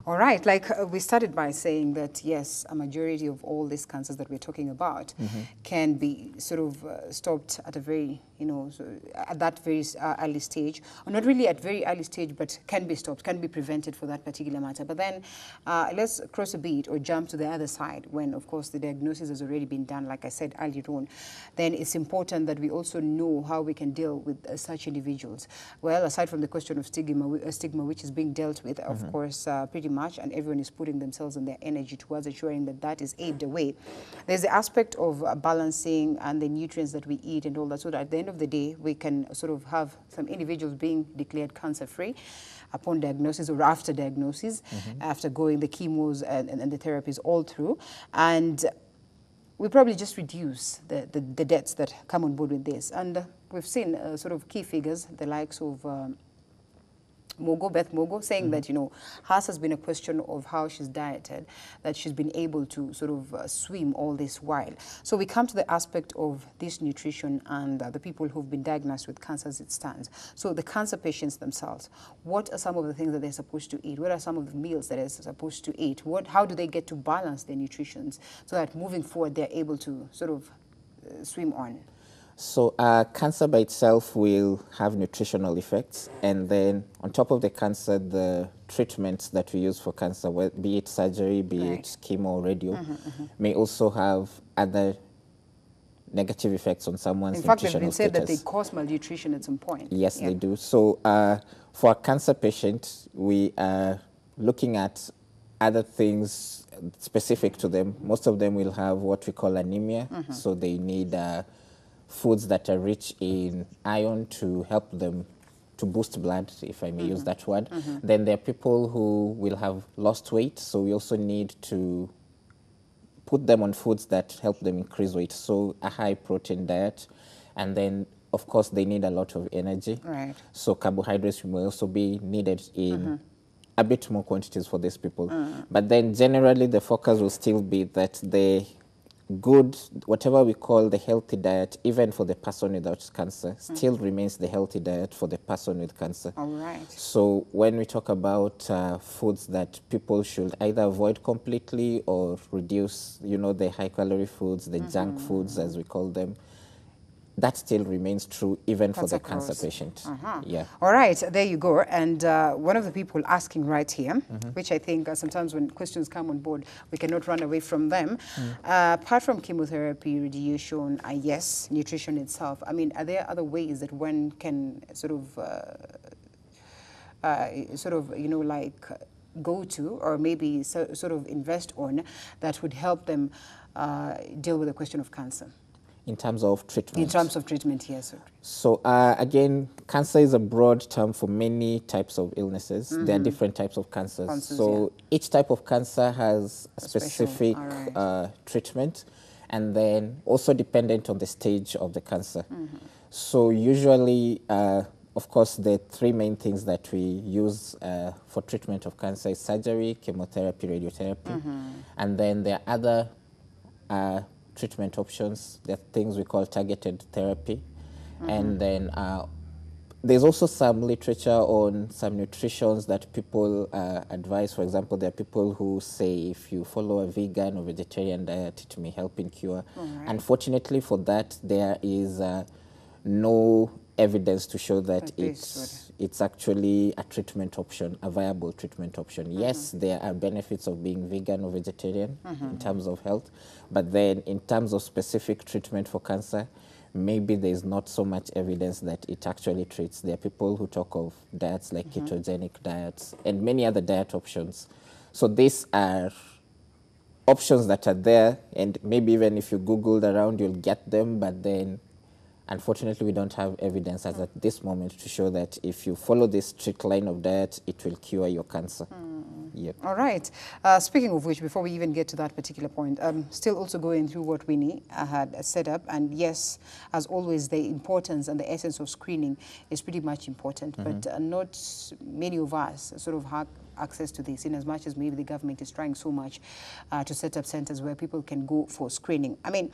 All right, like we started by saying that yes, a majority of all these cancers that we're talking about can be sort of stopped at a very, at that very early stage, or not really at very early stage, but can be stopped, can be prevented for that particular matter. But then let's cross a beat or jump to the other side when, of course, the diagnosis has already been done, like I said earlier on. Then it's important that we also know how we can deal with such individuals. Well, aside from the question of stigma which is being dealt with, of course, pretty much, and everyone is putting themselves and their energy towards ensuring that that is aved away. There's the aspect of balancing and the nutrients that we eat and all that, so that at the end of the day, we can sort of have some individuals being declared cancer-free upon diagnosis or after diagnosis, after going the chemos and the therapies all through. And we probably just reduce the deaths that come on board with this. And we've seen sort of key figures, the likes of Beth Mogo, saying that, hers has been a question of how she's dieted, that she's been able to sort of swim all this while. So we come to the aspect of this nutrition and the people who've been diagnosed with cancer as it stands. So the cancer patients themselves, what are some of the things that they're supposed to eat? What are some of the meals that they're supposed to eat? How do they get to balance their nutrition so that moving forward they're able to sort of swim on? So cancer by itself will have nutritional effects, and then on top of the cancer, the treatments that we use for cancer, be it surgery, be it chemo, radio, may also have other negative effects on someone's nutritional status. In fact, they've been said that they cause malnutrition at some point. Yes, they do. So for a cancer patient, we are looking at other things specific to them. Most of them will have what we call anemia, so they need foods that are rich in iron to help them to boost blood, if I may use that word. Then there are people who will have lost weight, so we also need to put them on foods that help them increase weight, so a high protein diet. And then, of course, they need a lot of energy. Right. So carbohydrates will also be needed in a bit more quantities for these people. But then generally the focus will still be that the good, whatever we call the healthy diet, even for the person without cancer, still remains the healthy diet for the person with cancer. All right. So when we talk about foods that people should either avoid completely or reduce, the high-calorie foods, the junk foods, as we call them, that still remains true even for the cancer patient. Yeah. All right, there you go. And one of the people asking right here, which I think sometimes when questions come on board, we cannot run away from them. Apart from chemotherapy, radiation, yes, nutrition itself, I mean, are there other ways that one can sort of, like go to or maybe sort of invest on that would help them deal with the question of cancer? In terms of treatment? In terms of treatment, yes. So again, cancer is a broad term for many types of illnesses. There are different types of cancers. So each type of cancer has a specific treatment, and then also dependent on the stage of the cancer. So usually, of course, the three main things that we use for treatment of cancer is surgery, chemotherapy, radiotherapy. And then there are other treatment options. There are things we call targeted therapy. And then there's also some literature on some nutritions that people advise. For example, there are people who say if you follow a vegan or vegetarian diet, it may help in cure. Unfortunately for that, there is no evidence to show that it's actually a treatment option, a viable treatment option. Yes, there are benefits of being vegan or vegetarian in terms of health, but then in terms of specific treatment for cancer, maybe there's not so much evidence that it actually treats. There are people who talk of diets like ketogenic diets and many other diet options. So these are options that are there, and maybe even if you Googled around, you'll get them, but then unfortunately, we don't have evidence as at this moment to show that if you follow this strict line of diet, it will cure your cancer. Yep. All right. Speaking of which, before we even get to that particular point, still also going through what Winnie had set up. And yes, as always, the importance and the essence of screening is pretty much important. But not many of us sort of have access to this, in as much as maybe the government is trying so much to set up centers where people can go for screening. I mean,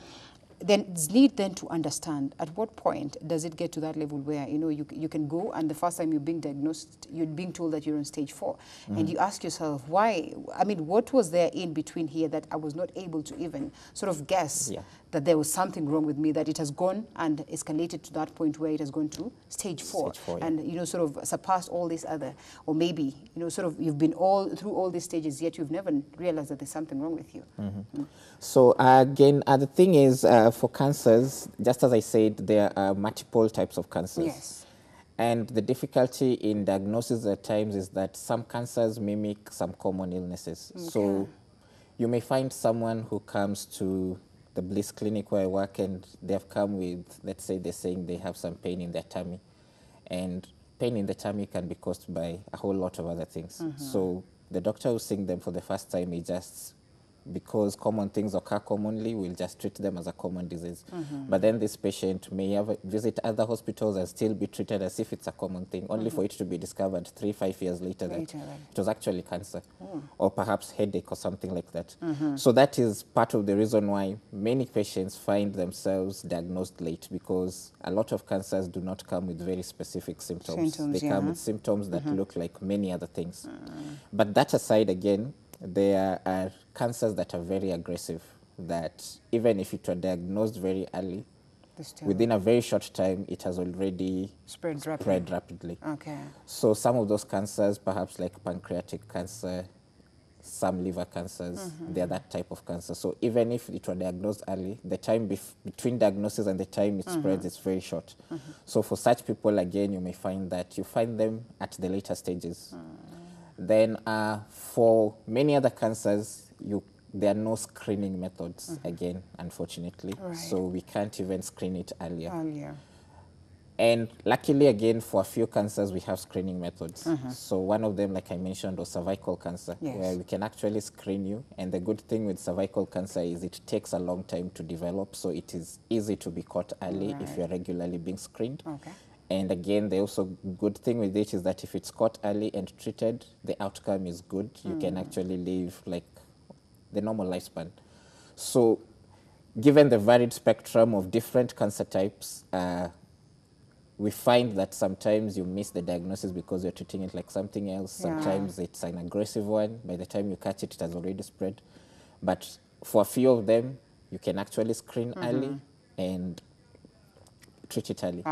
then need then to understand at what point does it get to that level where, you know, you can go and the first time you're being diagnosed, you're being told that you're on stage 4. And you ask yourself, why? I mean, what was there in between here that I was not able to even sort of guess that there was something wrong with me, that it has gone and escalated to that point where it has gone to stage 4. And, you know, sort of surpassed all these other, or maybe, you know, sort of you've been through all these stages, yet you've never realized that there's something wrong with you. So again, the thing is, for cancers, just as I said, there are multiple types of cancers. Yes. And the difficulty in diagnosis at times is that some cancers mimic some common illnesses. Okay. So you may find someone who comes to the Bliss clinic where I work and they've come with, let's say they're saying they have some pain in their tummy. And pain in the tummy can be caused by a whole lot of other things. So the doctor who's seeing them for the first time, he just, because common things occur commonly, we'll just treat them as a common disease. But then this patient may visit other hospitals and still be treated as if it's a common thing, only for it to be discovered 3-5 years later that it was actually cancer, or perhaps headache or something like that. So that is part of the reason why many patients find themselves diagnosed late, because a lot of cancers do not come with very specific symptoms. They come with symptoms that look like many other things. But that aside, again, there are cancers that are very aggressive, that even if it were diagnosed very early, within a very short time, it has already spread rapidly. Okay. So some of those cancers, perhaps like pancreatic cancer, some liver cancers, they are that type of cancer. So even if it were diagnosed early, the time between diagnosis and the time it spreads is very short. So for such people, again, you may find that you find them at the later stages. Then for many other cancers, there are no screening methods, again, unfortunately. So we can't even screen it earlier. And luckily, again, for a few cancers, we have screening methods. So one of them, like I mentioned, was cervical cancer, where we can actually screen you. And the good thing with cervical cancer is it takes a long time to develop, so it is easy to be caught early if you're regularly being screened. And again, the also good thing with it is that if it's caught early and treated, the outcome is good. You can actually live like the normal lifespan. So given the varied spectrum of different cancer types, we find that sometimes you miss the diagnosis because you're treating it like something else. Sometimes it's an aggressive one. By the time you catch it, it has already spread. But for a few of them, you can actually screen early and treat it early.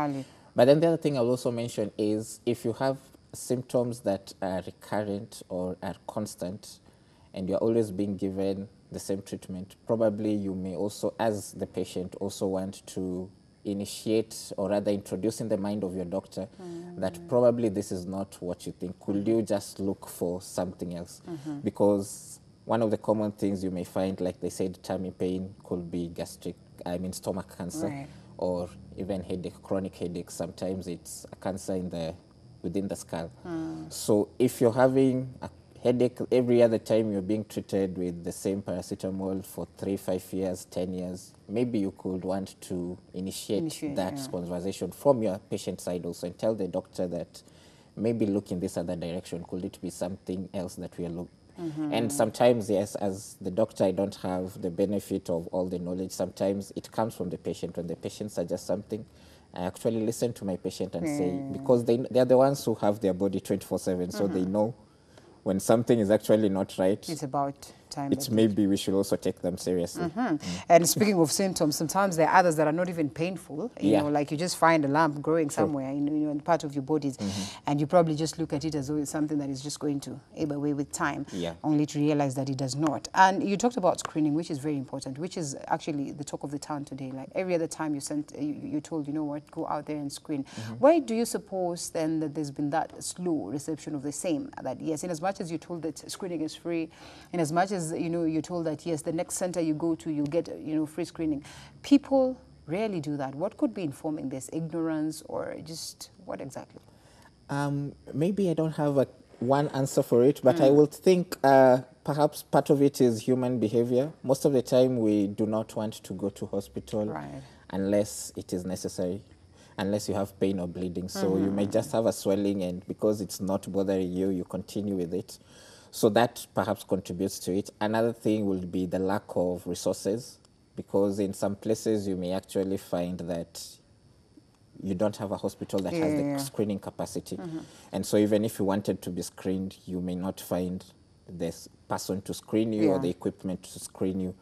But then the other thing I'll also mention is if you have symptoms that are recurrent or are constant and you're always being given the same treatment, probably you may also, as the patient, also want to initiate or rather introduce in the mind of your doctor that probably this is not what you think. Could you just look for something else? Because one of the common things you may find, like they said, tummy pain could be stomach cancer. Or even headache, chronic headache. Sometimes it's a cancer within the skull. So if you're having a headache every other time you're being treated with the same paracetamol for 3-5 years, 10 years, maybe you could want to initiate that conversation from your patient side also and tell the doctor that maybe look in this other direction. Could it be something else that we are looking? And sometimes, yes, as the doctor, I don't have the benefit of all the knowledge. Sometimes it comes from the patient. When the patient suggests something, I actually listen to my patient and say, because they're the ones who have their body 24/7, so they know when something is actually not right. It's about time. It's maybe we should also take them seriously. And speaking of symptoms, sometimes there are others that are not even painful. You know, like you just find a lump growing somewhere, in part of your bodies, and you probably just look at it as though it's something that is just going to ebb away with time, only to realize that it does not. And you talked about screening, which is very important, which is actually the talk of the town today. Like every other time you're told, you know what, go out there and screen. Why do you suppose then that there's been that slow reception of the same? That yes, in as much as you're told that screening is free, in as much as you're told that yes, the next center you go to, you'll get free screening. People rarely do that. What could be informing this? Ignorance or just what exactly? Maybe I don't have one answer for it, but I would think perhaps part of it is human behavior. Most of the time, we do not want to go to hospital unless it is necessary, unless you have pain or bleeding. So you may just have a swelling, and because it's not bothering you, you continue with it. So that perhaps contributes to it. Another thing will be the lack of resources, because in some places you may actually find that you don't have a hospital that has the screening capacity. And so even if you wanted to be screened, you may not find this person to screen you or the equipment to screen you.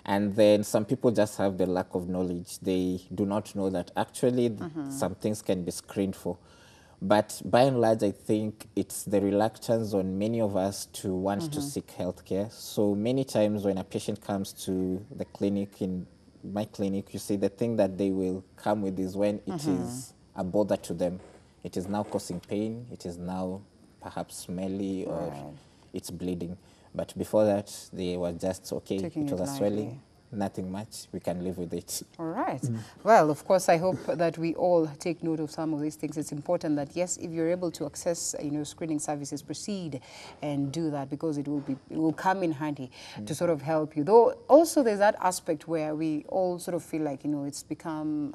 And then some people just have the lack of knowledge. They do not know that actually some things can be screened for. But by and large, I think it's the reluctance on many of us to want to seek healthcare. So many times when a patient comes to the clinic, in my clinic, you see the thing that they will come with is when it is a bother to them. It is now causing pain. It is now perhaps smelly or it's bleeding. But before that, they were just okay. It was a swelling, nothing much. We can live with it. All right. Well, of course, I hope that we all take note of some of these things. It's important that, yes, if you're able to access, screening services, proceed and do that, because it will come in handy to sort of help you. Though also there's that aspect where we all sort of feel like, it's become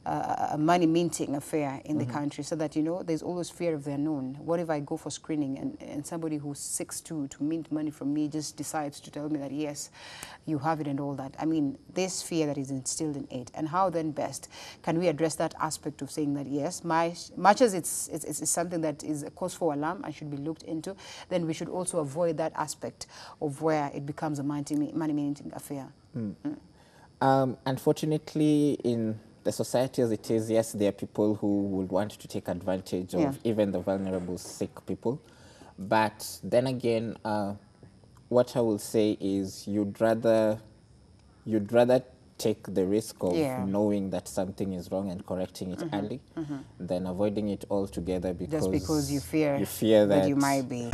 a money minting affair in the country, so that, there's always fear of the unknown. What if I go for screening and somebody who seeks to mint money from me just decides to tell me that, yes, you have it and all that? I mean, this fear that is instilled in it. And how then best can we address that aspect of saying that, yes, much as it's something that is a cause for alarm and should be looked into, then we should also avoid that aspect of where it becomes a money minting affair. Unfortunately, in the society as it is, yes, there are people who would want to take advantage of even the vulnerable, sick people. But then again, what I will say is you'd rather take the risk of knowing that something is wrong and correcting it early than avoiding it altogether because just because you fear that you might be.